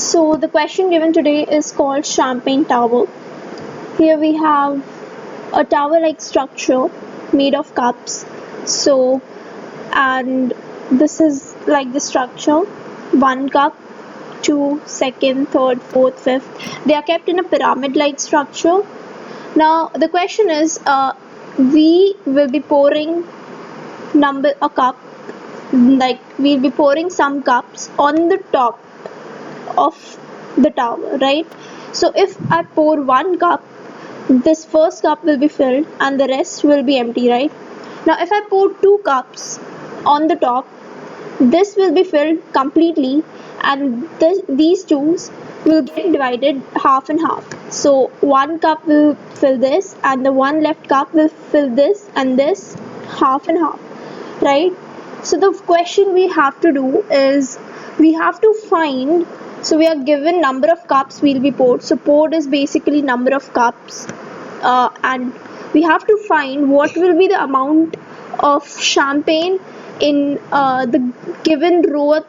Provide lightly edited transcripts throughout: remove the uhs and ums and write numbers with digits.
So the question given today is called Champagne Tower. Here we have a tower-like structure made of cups. So, and this is like the structure: one cup, two, second, third, fourth, fifth. They are kept in a pyramid-like structure. Now the question is, we will be pouring a cup, like we'll be pouring some cups on the top of the tower, right? So if I pour one cup, this first cup will be filled and the rest will be empty, right? Now if I pour two cups on the top, this will be filled completely, and these two will get divided half and half. So one cup will fill this and the one left cup will fill this and this, half and half, right? So the question we have to do is, we have to find, so we are given number of cups will be poured. So poured is basically number of cups, and we have to find what will be the amount of champagne in the given row,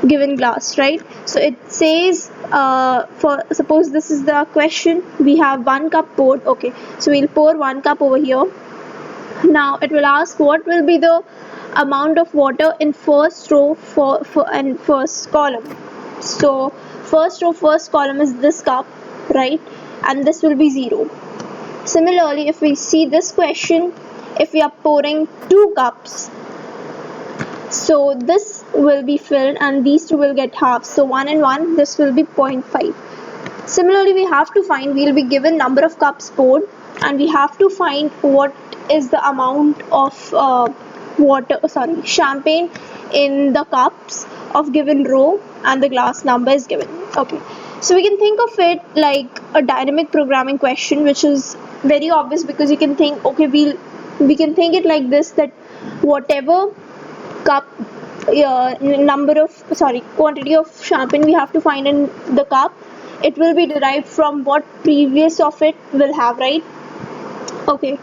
given glass, right? So it says, for suppose this is the question, we have one cup poured. Okay, so we'll pour one cup over here. Now it will ask what will be the amount of water in first row and first column. So first row, first column is this cup, right? And this will be 0. Similarly, if we see this question, if we are pouring two cups, so this will be filled and these two will get half. So 1 and 1, this will be 0.5. Similarly, we have to find, we will be given number of cups poured, and we have to find what is the amount of champagne in the cups of given row, and the glass number is given. Okay, so we can think of it like a dynamic programming question, which is very obvious because you can think, okay, we can think it like this, that whatever cup quantity of champagne we have to find in the cup, it will be derived from what previous of it will have, right? Okay,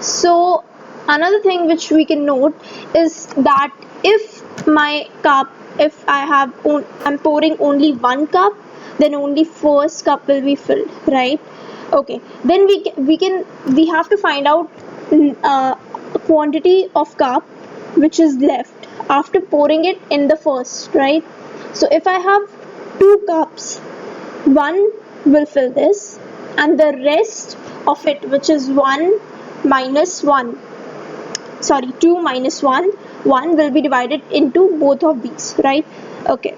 so another thing which we can note is that if I'm pouring only one cup, then only first cup will be filled, right? Okay, then we have to find out quantity of cup which is left after pouring it in the first, right? So if I have two cups, one will fill this, and the rest of it, which is 2 minus 1, one will be divided into both of these, right? Okay,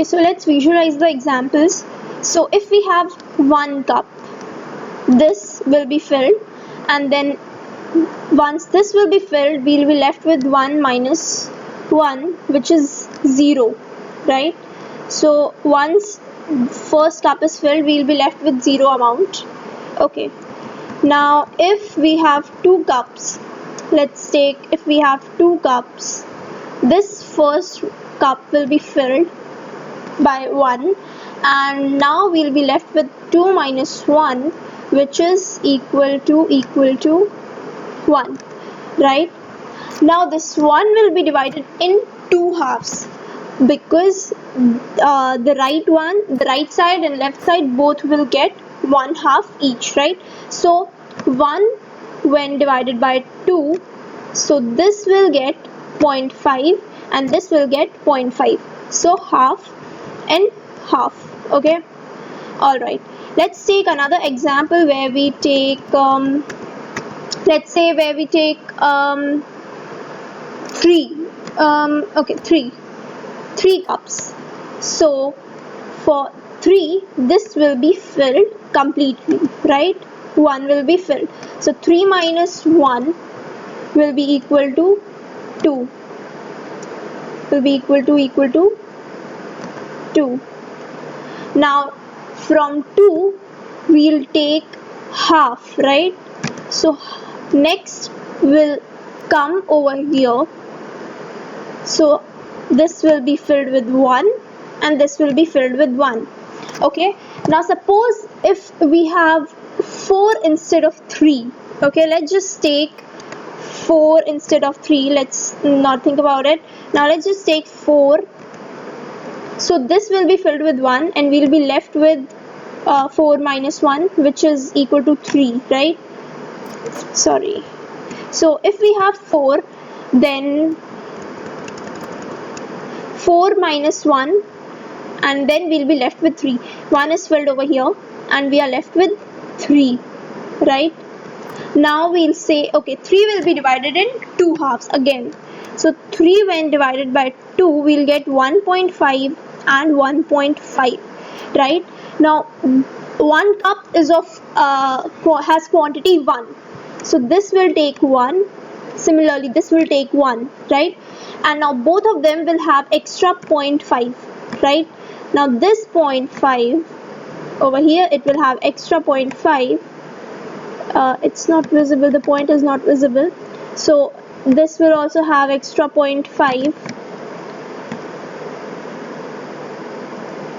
so let's visualize the examples. So if we have one cup, this will be filled, and then once this will be filled, we'll be left with 1 minus 1, which is 0, right? So once first cup is filled, we'll be left with 0 amount. Okay, now if we have two cups, if we have two cups, this first cup will be filled by 1, and now we'll be left with 2 minus 1, which is equal to 1, right? Now this 1 will be divided in two halves, because the right side and left side both will get 1/2 each, right? So 1 when divided by 2, so this will get 0.5 and this will get 0.5, so half and half. Okay, all right, let's take another example where we take three cups. So for 3, this will be filled completely, right? 1 will be filled, so 3 minus 1 will be equal to 2, Now from 2 we'll take half, right? So next will come over here, so this will be filled with 1 and this will be filled with 1. Okay, now suppose if we have 4 instead of 3. Okay, let's just take 4 instead of 3. Let's not think about it. Now let's just take 4. So this will be filled with 1 and we'll be left with 4 minus 1, which is equal to 3, right? Sorry. So if we have 4, then 4 minus 1, and then we'll be left with 3. 1 is filled over here and we are left with 3, right? Now we'll say, okay, 3 will be divided in 2 halves again. So 3 when divided by 2, we'll get 1.5 and 1.5, right? Now 1 cup is of has quantity 1. So this will take 1. Similarly, this will take 1, right? And now both of them will have extra 0.5, right? Now this 0.5 over here, it will have extra 0.5. It's not visible, the point is not visible. So this will also have extra 0.5.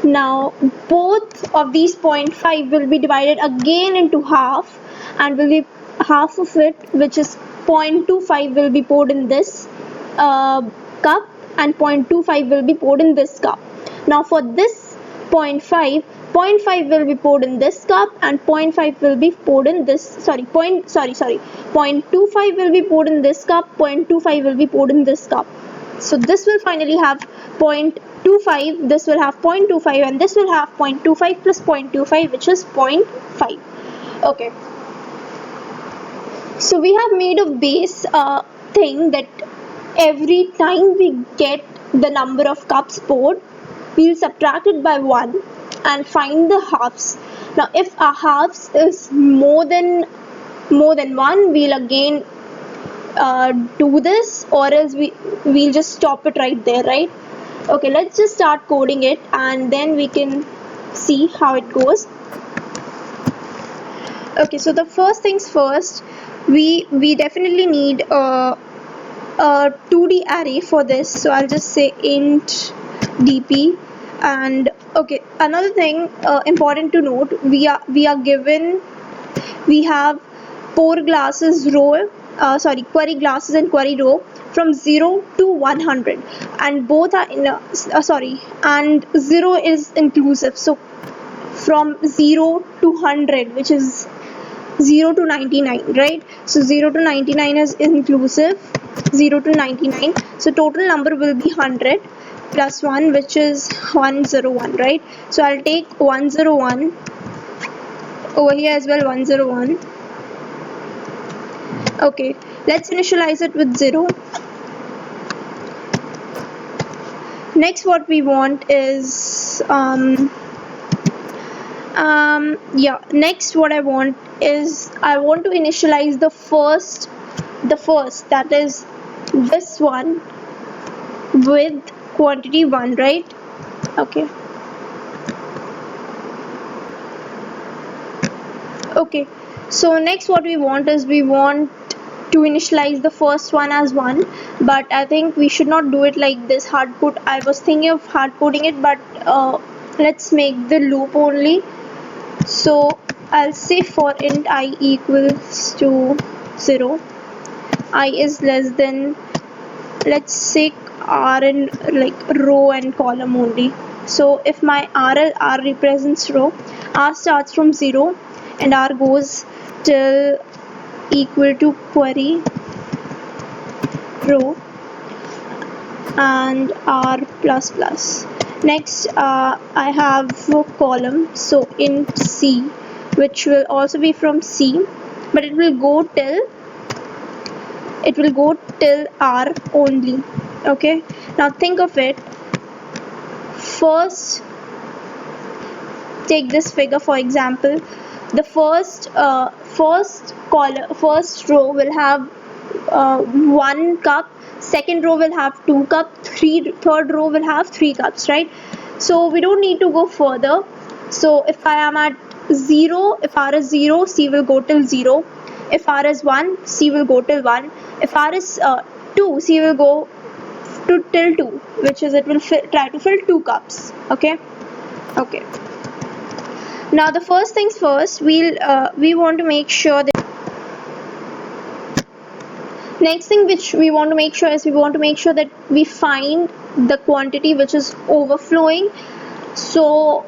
Now both of these 0.5 will be divided again into half, and will be half of it, which is 0.25, will be poured in this cup, and 0.25 will be poured in this cup. Now for this 0.5 will be poured in this cup, and 0.5 will be poured in this, 0.25 will be poured in this cup, 0.25 will be poured in this cup. So this will finally have 0.25, this will have 0.25, and this will have 0.25 plus 0.25, which is 0.5. Okay. So we have made a base thing that every time we get the number of cups poured, we'll subtract it by 1 and find the halves. Now if our halves is more than 1, we'll again do this, or else we'll just stop it right there, right? Okay, let's just start coding it and then we can see how it goes. Okay, so the first things first, we definitely need a 2D array for this. So I'll just say int dp. And okay, another thing important to note, we are given, we have pour glasses row, query glasses and query row from 0 to 100, and both are in and 0 is inclusive. So from 0 to 100, which is 0 to 99, right? So 0 to 99 is inclusive, 0 to 99. So total number will be 100 plus 1, which is 101, right? So I'll take 101 over here as well, 101. Okay, let's initialize it with 0. Next, what we want is next what I want is, I want to initialize the first, that is this one, with quantity 1, right? Okay. Okay, so next what we want is, we want to initialize the first one as 1, but I think we should not do it like this hard code. I was thinking of hard coding it, but let's make the loop only. So I'll say for int I equals to 0, I is less than, let's say r in like row and column only. So if my r represents row, r starts from 0 and r goes till equal to query row and r plus plus. Next I have a column, so int c, which will also be from c, but it will go till r only. Okay, now think of it. First, take this figure for example. The first row will have 1 cup, second row will have 2 cups, third row will have 3 cups, right? So we don't need to go further. So if I am at 0, if r is 0, c will go till 0. If r is 1, c will go till 1. If r is 2, c will go till 2, which is, it will try to fill 2 cups. Okay. Now the first things first, we want to make sure that Next thing which we want to make sure is we want to make sure that we find the quantity which is overflowing. So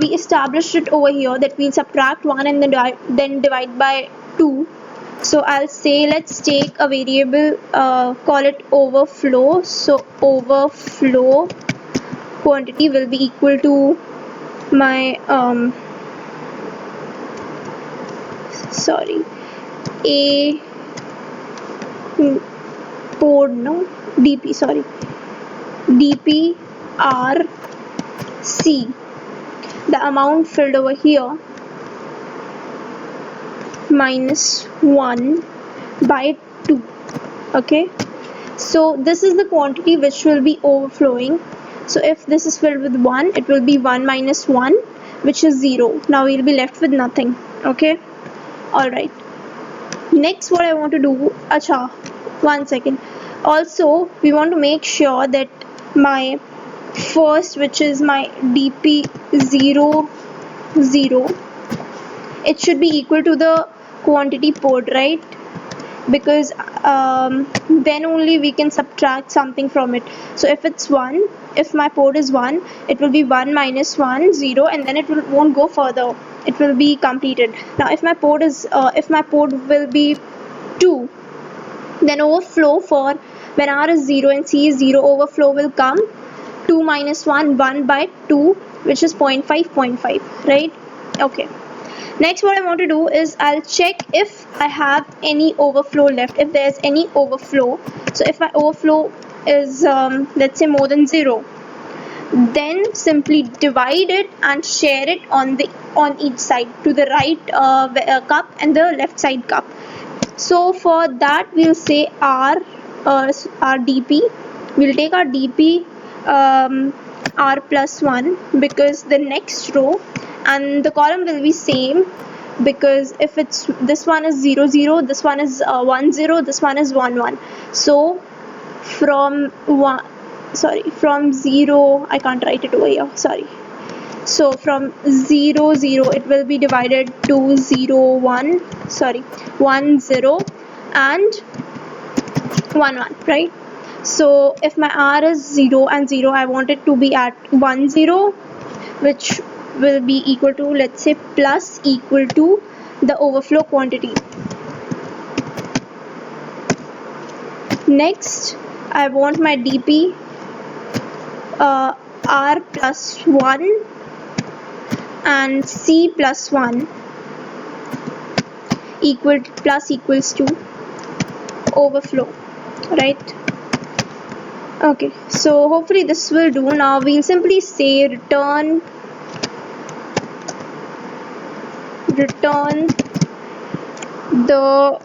we established it over here that we'll subtract 1 and then divide by 2. So I'll say let's take a variable, call it overflow. So overflow quantity will be equal to my a pod, no, dp, sorry, dp r c, the amount filled over here, minus 1 by 2. Okay, so this is the quantity which will be overflowing. So if this is filled with 1, it will be 1 minus 1, which is 0. Now we'll be left with nothing. Okay, alright. Next, what I want to do, one second. Also, we want to make sure that my first, which is my dp0, 0, it should be equal to the quantity pod, right? Because then only we can subtract something from it. So if it's 1, if my pod is 1, it will be 1 minus 1, 0, and then it won't go further. It will be completed. Now if my pod will be 2, then overflow for when r is 0 and c is 0, overflow will come 2 minus 1, 1 by 2, which is 0.5, right? Okay. Next, what I want to do is I'll check if I have any overflow left, if there's any overflow. So if my overflow is let's say more than 0, then simply divide it and share it on each side, to the right cup and the left side cup. So for that we'll say our dp, we'll take our dp r plus 1, because the next row and the column will be same, because if it's this one is 0 0, this one is 1 0, this one is 1 1. So from 0, I can't write it over here, sorry. So from 0 0 it will be divided to 1 0 and 1 1, right? So if my r is 0 and 0, I want it to be at 1 0, which will be equal to, let's say, plus equal to the overflow quantity. Next, I want my dp r plus 1 and c plus 1 equals to overflow, right? Okay, so hopefully this will do. Now we'll simply say return the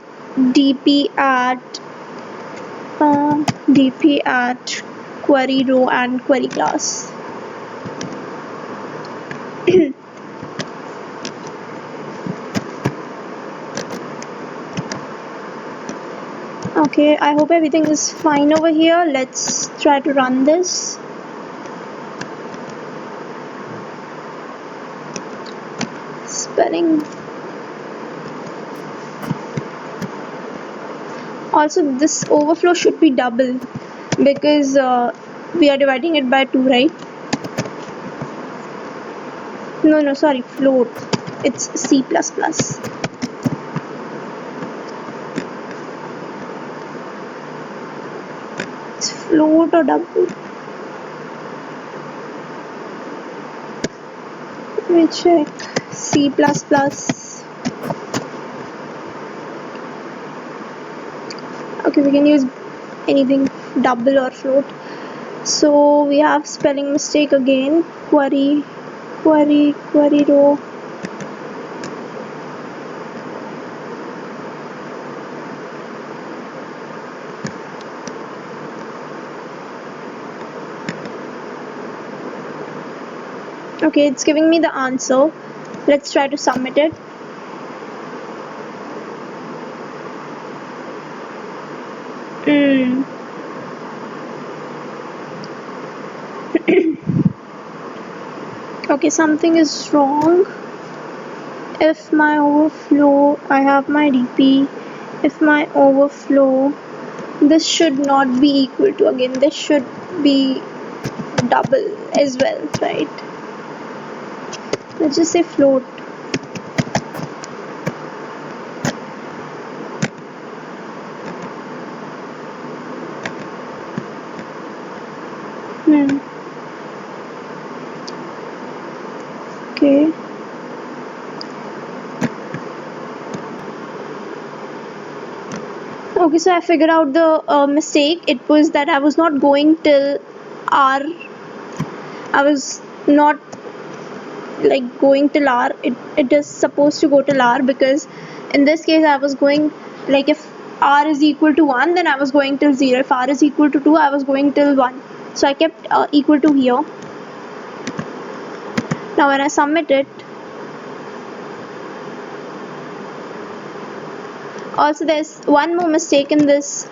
dp at query row and query class. Okay, I hope everything is fine over here. Let's try to run this. Spelling. Also, this overflow should be double, because we are dividing it by 2, right? No, sorry, float. It's C++. It's float or double. Let me check. C++. Okay, we can use anything, double or float. So we have spelling mistake again. Query row. Okay, it's giving me the answer. Let's try to submit it. Okay, something is wrong. If my overflow, I have my dp if my overflow, this should not be equal to, again this should be double as well, right? Let's just say float. Okay. Okay, so I figured out the mistake. It was that I was not going till R. I was not like going till R. It is supposed to go till R, because in this case I was going, like, if R is equal to 1, then I was going till 0. If R is equal to 2, I was going till 1. So I kept equal to here. Now when I submit it, also there's one more mistake in this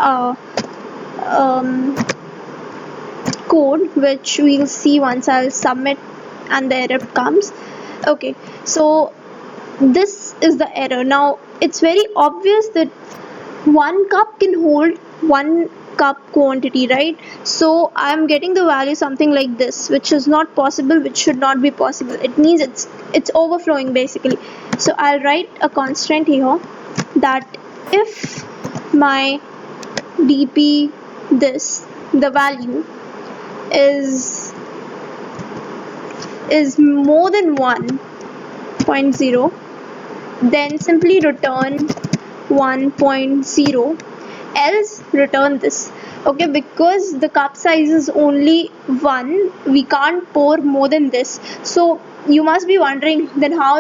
code, which we'll see once I'll submit and the error comes. Okay, so this is the error. Now it's very obvious that 1 cup can hold 1 cup quantity, right? So I'm getting the value something like this, which is not possible, which should not be possible. It means it's overflowing basically. So I'll write a constant here that if my dp, this, the value is more than 1.0, then simply return 1.0, else return this. Okay, because the cup size is only 1, we can't pour more than this. So you must be wondering, then how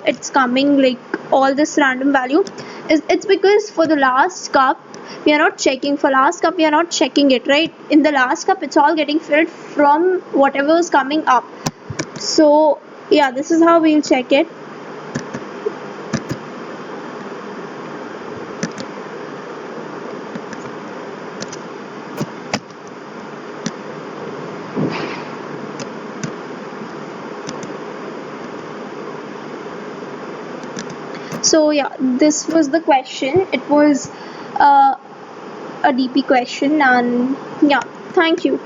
it's coming like all this random value. It's because for the last cup we are not checking. For last cup we are not checking it, right? In the last cup it's all getting filled from whatever is coming up. So yeah, this is how we'll check it. So yeah, this was the question. It was a DP question, and yeah, thank you.